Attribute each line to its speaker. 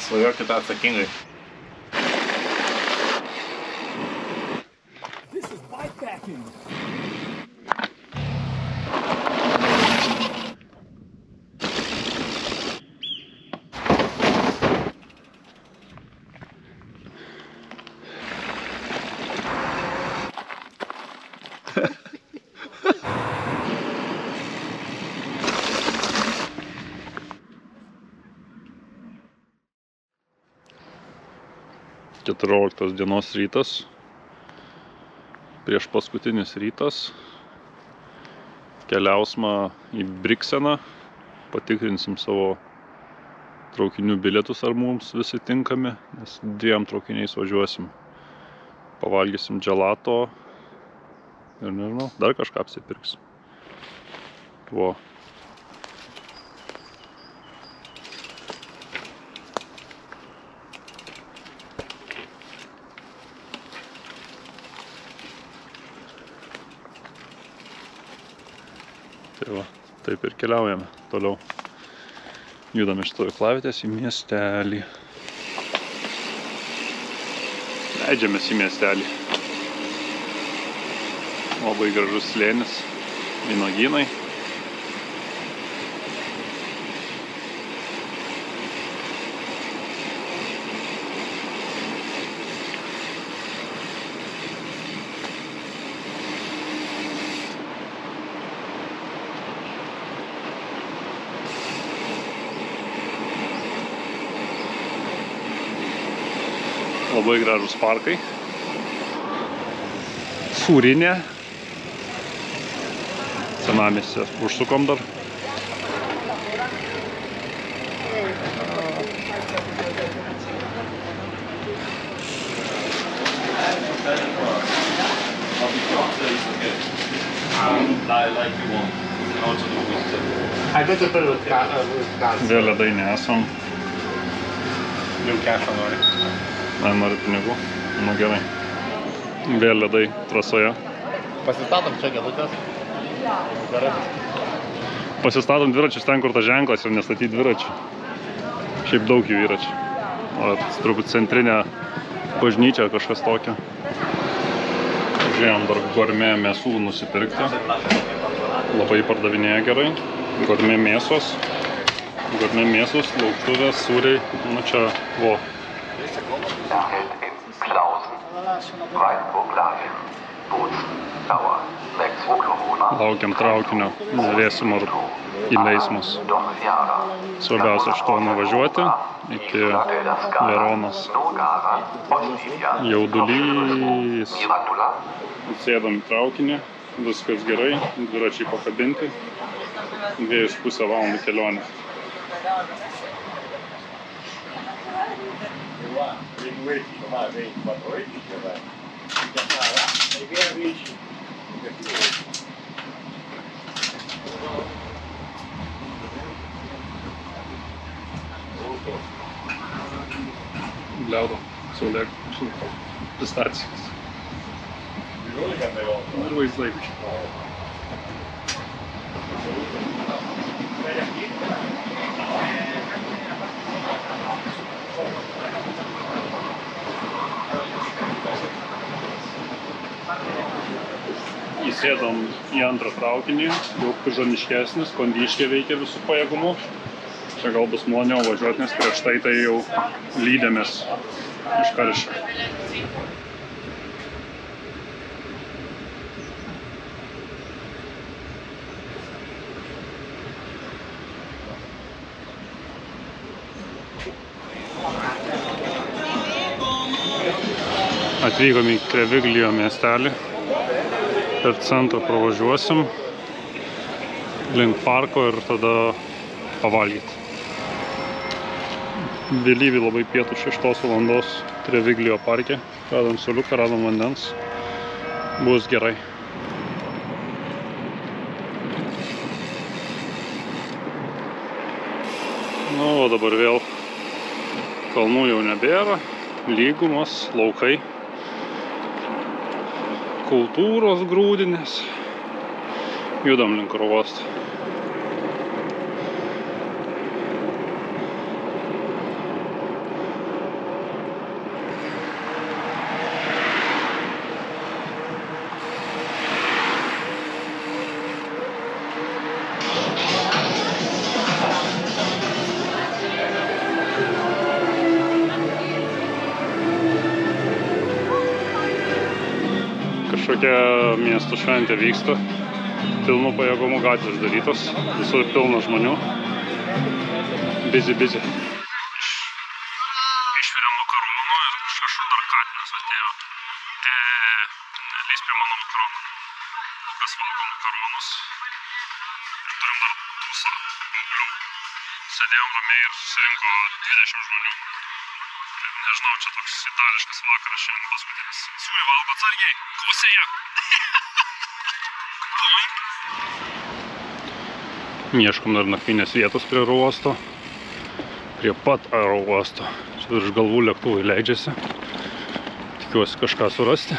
Speaker 1: Svajokite atsakingai. Keturioliktos dienos rytas, prieš paskutinis rytas, keliausime į Brikseną, patikrinsim savo traukinių bilietus, ar mums visi tinkami, nes 2 traukiniais važiuosim, pavalgysim gelato ir nežinau, dar kažką apsipirksim. Vo. Tai va, taip ir keliaujame toliau. Judame iš stovyklavietės į miestelį. Leidžiamės į miestelį. Labai gražus slėnis, vynuogynai. Labai gražus parkai. Sūrinė. Senamiestį užsukom dar. Vėl ledai nesam.
Speaker 2: Jau kešą nori.
Speaker 1: Nori pinigų? Nu gerai. Vėl ledai trasoje.
Speaker 2: Pasistatom čia kėdutės. Gerai.
Speaker 1: Pasistatom dviračius ten, kur tas ženklas ir nestatyti dviračių. Šiaip daug jų yra čia. O turbūt centrinė bažnyčia kažkas tokio. Žiūrėjom dar gourmet mėsų nusipirkti. Labai pardavinėja gerai. Gourmet mėsos. Gourmet mėsos, lauktuvės, sūriai. Nu čia, vo. Laukiam traukinio, žiūrėsim ar įleismus. Svarbiausia iš to nuvažiuoti iki Veronos. Jaudulys. Sėdam į traukinį, viskas gerai, dviračiai pakabinti. 2,5 valandų kelionė. Bliaudo, saulėk, pistacijas. Ir vaizdai. Įsėdom į antrą traukinį, daug pižoniškesnis, kondiškė veikia visų pajėgumų. Čia gal bus maloniau važiuoti, nes prieš tai jau lydėmės iš karščio. Atvykom į Treviglio miestelį. Per centrą pravažiuosim link parko ir tada pavalgyti. Vėlyvi labai pietų 6 valandos Treviglio parke. Radom suoliuką, radom vandens. Bus gerai. Nu, o dabar vėl kalnų jau nebėra. Lygumos, laukai. Kultūros grūdinės. Judam link oro uosto. Tokia miesto šventė vyksta. Pilnu pajėgumu gatvės uždarytos. Visur pilna žmonių. Busy. Išvirėm makaronų ir kažkur dar katinas atėjo. Lys prie mano makaronų. Kas valgo makaronus. Ir turim dar tūsą paauglių. Sėdėjom ramiai ir susirinko 20 žmonių. Nežinau, čia toks itališkas vakaras šiandien paskutinis. Sūrį valgo atsargiai, kosėje. Ieškom dar nakvynės vietos prie aerouosto. Prie pat aerouosto. Čia virš galvų lėktuvai leidžiasi. Tikiuosi kažką surasti.